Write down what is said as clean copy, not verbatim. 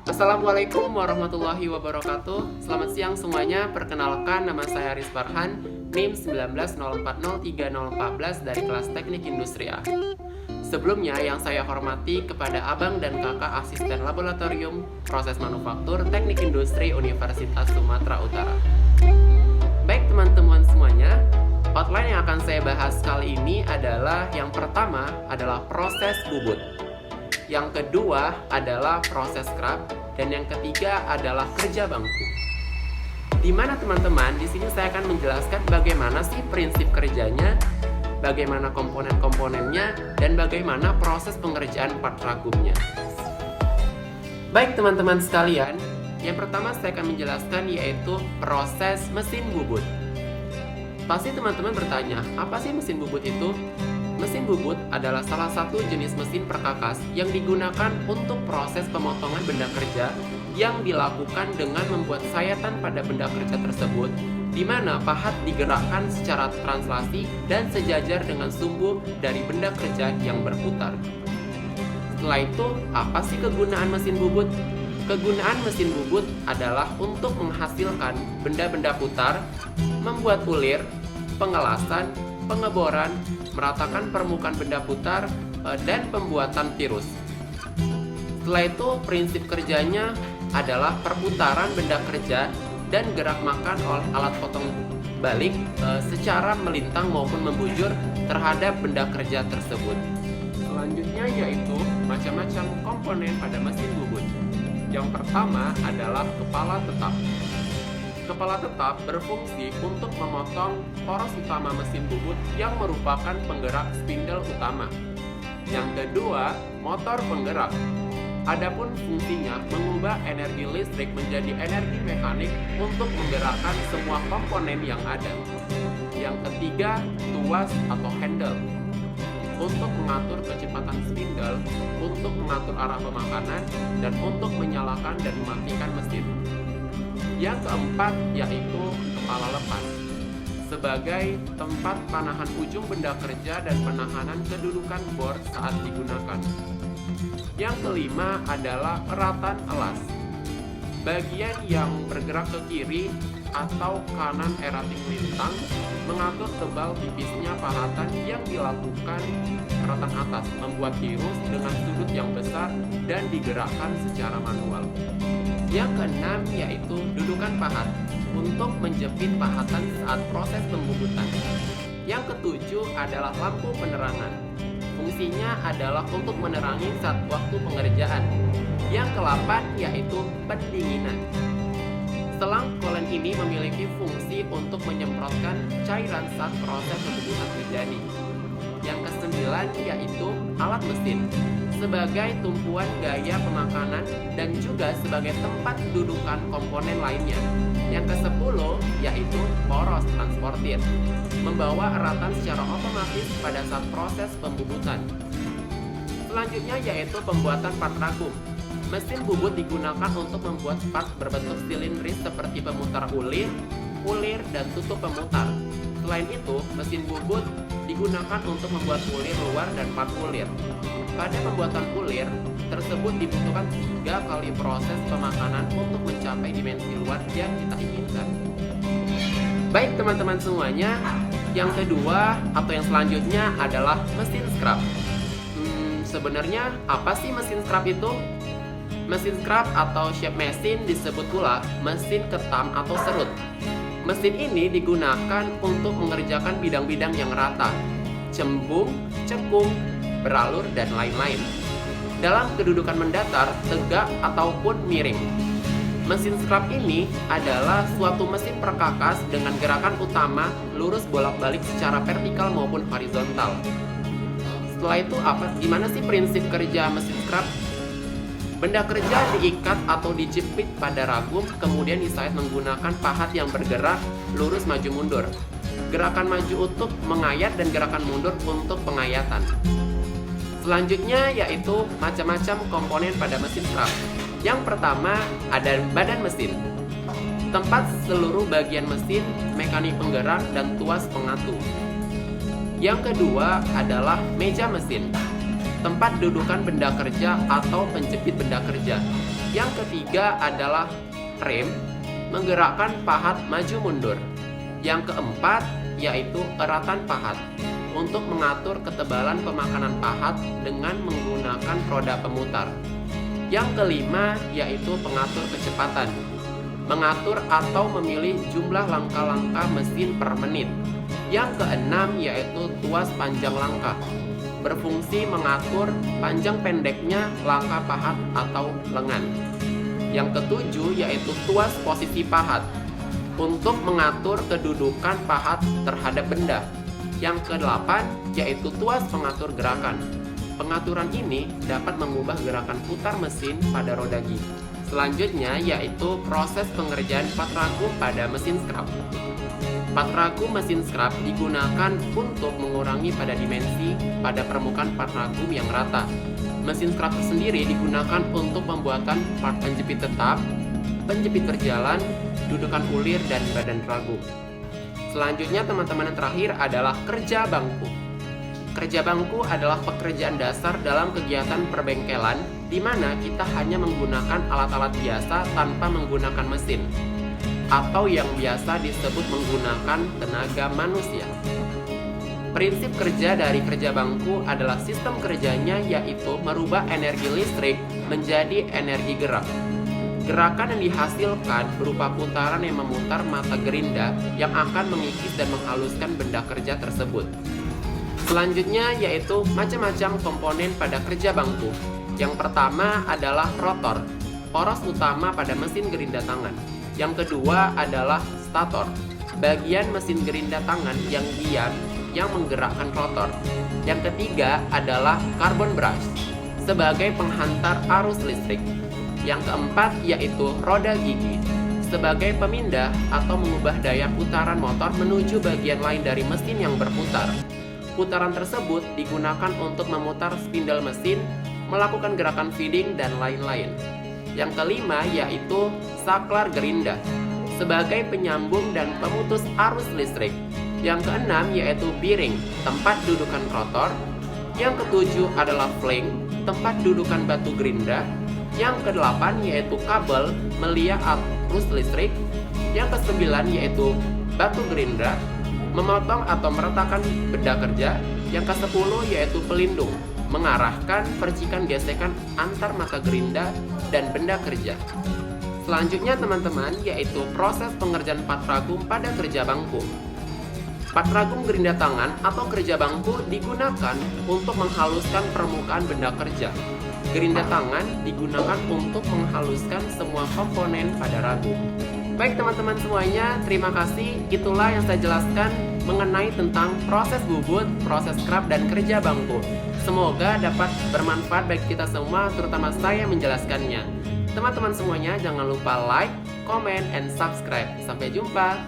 Assalamualaikum warahmatullahi wabarakatuh. Selamat siang semuanya. Perkenalkan, nama saya Haris Farhan, NIM 1904030014 dari kelas Teknik Industri A. Sebelumnya, yang saya hormati kepada abang dan kakak asisten laboratorium proses manufaktur Teknik Industri Universitas Sumatera Utara. Baik teman-teman semuanya, outline yang akan saya bahas kali ini adalah yang pertama adalah proses bubut. Yang kedua adalah proses scrap, dan yang ketiga adalah kerja bangku. Di mana teman-teman, di sini saya akan menjelaskan bagaimana sih prinsip kerjanya, bagaimana komponen-komponennya, dan bagaimana proses pengerjaan part ragumnya. Baik teman-teman sekalian, yang pertama saya akan menjelaskan yaitu proses mesin bubut. Pasti teman-teman bertanya, apa sih mesin bubut itu? Mesin bubut adalah salah satu jenis mesin perkakas yang digunakan untuk proses pemotongan benda kerja yang dilakukan dengan membuat sayatan pada benda kerja tersebut, di mana pahat digerakkan secara translasi dan sejajar dengan sumbu dari benda kerja yang berputar. Setelah itu, apa sih kegunaan mesin bubut? Kegunaan mesin bubut adalah untuk menghasilkan benda-benda putar, membuat ulir, pengelasan, pengeboran, meratakan permukaan benda putar, dan pembuatan tirus. Setelah itu, prinsip kerjanya adalah perputaran benda kerja dan gerak makan oleh alat potong balik secara melintang maupun membujur terhadap benda kerja tersebut. Selanjutnya yaitu macam-macam komponen pada mesin bubut. Yang pertama adalah kepala tetap. Kepala tetap berfungsi untuk memotong poros utama mesin bubut yang merupakan penggerak spindle utama. Yang kedua, motor penggerak. Adapun fungsinya mengubah energi listrik menjadi energi mekanik untuk menggerakkan semua komponen yang ada. Yang ketiga, tuas atau handle. Untuk mengatur kecepatan spindle, untuk mengatur arah pemakanan, dan untuk menyalakan dan mematikan mesin. Yang keempat yaitu kepala lepas, sebagai tempat panahan ujung benda kerja dan penahanan kedudukan bor saat digunakan. Yang kelima adalah eratan elas, bagian yang bergerak ke kiri atau kanan erating lintang mengatur tebal tipisnya pahatan yang dilakukan eratan atas, membuat tirus dengan sudut yang besar dan digerakkan secara manual. Yang keenam yaitu dudukan pahat untuk menjepit pahatan saat proses pembubutan. Yang ketujuh adalah lampu penerangan. Fungsinya adalah untuk menerangi saat waktu pengerjaan. Yang ke-8 yaitu pendinginan. Selang kolen ini memiliki fungsi untuk menyemprotkan cairan saat proses pembubutan terjadi. Yang ke-9 yaitu alat mesin, sebagai tumpuan gaya pemakanan dan juga sebagai tempat dudukan komponen lainnya. Yang ke-10 yaitu poros transportir, membawa eratan secara otomatis pada saat proses pembubutan. Selanjutnya yaitu pembuatan part ragum. Mesin bubut digunakan untuk membuat part berbentuk silindris seperti pemutar ulir, dan tutup pemutar. Selain itu, mesin bubut digunakan untuk membuat ulir luar dan part ulir. Pada pembuatan ulir tersebut dibutuhkan 3 kali proses pemakanan untuk mencapai dimensi luar yang kita inginkan. Baik teman-teman semuanya, yang kedua atau yang selanjutnya adalah mesin scrap. Sebenarnya apa sih mesin scrap itu? Mesin scrap atau shape mesin disebut pula mesin ketam atau serut. Mesin ini digunakan untuk mengerjakan bidang-bidang yang rata, cembung, cekung, beralur, dan lain-lain, dalam kedudukan mendatar, tegak, ataupun miring. Mesin scrap ini adalah suatu mesin perkakas dengan gerakan utama lurus bolak-balik secara vertikal maupun horizontal. Setelah itu gimana sih prinsip kerja mesin scrap? Benda kerja diikat atau dijepit pada ragum, kemudian disayat menggunakan pahat yang bergerak lurus maju mundur. Gerakan maju untuk mengayat dan gerakan mundur untuk pengayatan. Selanjutnya yaitu macam-macam komponen pada mesin scrap. Yang pertama ada badan mesin, tempat seluruh bagian mesin, mekanik penggerak, dan tuas pengatur. Yang kedua adalah meja mesin, tempat dudukan benda kerja atau penjepit benda kerja. Yang ketiga adalah rem, menggerakkan pahat maju mundur. Yang keempat yaitu eratan pahat, untuk mengatur ketebalan pemakanan pahat dengan menggunakan roda pemutar. Yang kelima yaitu pengatur kecepatan, mengatur atau memilih jumlah langkah-langkah mesin per menit. Yang keenam yaitu tuas panjang langkah, berfungsi mengatur panjang pendeknya langkah pahat atau lengan. Yang ketujuh yaitu tuas posisi pahat, untuk mengatur kedudukan pahat terhadap benda. Yang kedelapan yaitu tuas pengatur gerakan. Pengaturan ini dapat mengubah gerakan putar mesin pada roda gigi. Selanjutnya yaitu proses pengerjaan part ragum pada mesin scrap. Part ragum mesin scrap digunakan untuk mengurangi pada dimensi pada permukaan part ragum yang rata. Mesin scrap sendiri digunakan untuk pembuatan part penjepit tetap, penjepit berjalan, dudukan ulir, dan badan ragum. Selanjutnya teman-teman yang terakhir adalah kerja bangku. Kerja bangku adalah pekerjaan dasar dalam kegiatan perbengkelan, di mana kita hanya menggunakan alat-alat biasa tanpa menggunakan mesin, atau yang biasa disebut menggunakan tenaga manusia. Prinsip kerja dari kerja bangku adalah sistem kerjanya yaitu merubah energi listrik menjadi energi gerak. Gerakan yang dihasilkan berupa putaran yang memutar mata gerinda yang akan mengikis dan menghaluskan benda kerja tersebut. Selanjutnya yaitu macam-macam komponen pada kerja bangku. Yang pertama adalah rotor, poros utama pada mesin gerinda tangan. Yang kedua adalah stator, bagian mesin gerinda tangan yang diam yang menggerakkan rotor. Yang ketiga adalah carbon brush, sebagai penghantar arus listrik. Yang keempat yaitu roda gigi, sebagai pemindah atau mengubah daya putaran motor menuju bagian lain dari mesin yang berputar. Putaran tersebut digunakan untuk memutar spindle mesin, melakukan gerakan feeding, dan lain-lain. Yang kelima yaitu saklar gerinda, sebagai penyambung dan pemutus arus listrik. Yang keenam yaitu bearing, tempat dudukan rotor. Yang ketujuh adalah flank, tempat dudukan batu gerinda. Yang kedelapan yaitu kabel melia arus listrik. Yang kesembilan yaitu batu gerinda, memotong atau meratakan benda kerja. Yang kesepuluh yaitu pelindung, mengarahkan percikan gesekan antar mata gerinda dan benda kerja. Selanjutnya teman-teman yaitu proses pengerjaan part ragum pada kerja bangku. Part ragum gerinda tangan atau kerja bangku digunakan untuk menghaluskan permukaan benda kerja. Gerinda tangan digunakan untuk menghaluskan semua komponen pada ragum. Baik teman-teman semuanya, terima kasih. Itulah yang saya jelaskan mengenai tentang proses bubut, proses scrap, dan kerja bangku. Semoga dapat bermanfaat bagi kita semua, terutama saya menjelaskannya. Teman-teman semuanya jangan lupa like, comment, and subscribe. Sampai jumpa.